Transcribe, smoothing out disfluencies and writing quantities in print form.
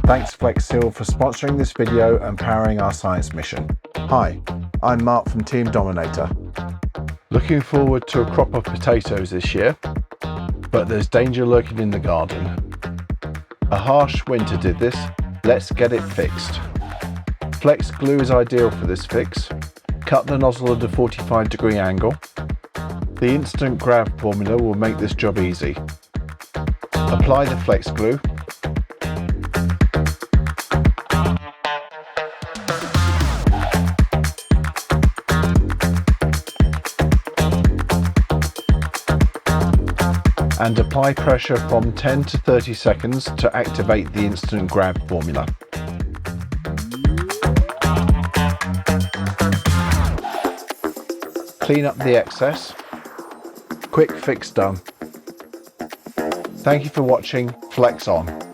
Thanks FlexSeal for sponsoring this video and powering our science mission. Hi, I'm Mark from Team Dominator. Looking forward to a crop of potatoes this year, but there's danger lurking in the garden. A harsh winter did this, let's get it fixed. Flex glue is ideal for this fix. Cut the nozzle at a 45-degree angle. The instant grab formula will make this job easy. Apply the flex glue. And apply pressure from 10 to 30 seconds to activate the instant grab formula. Clean up the excess. Quick fix done. Thank you for watching. Flex on.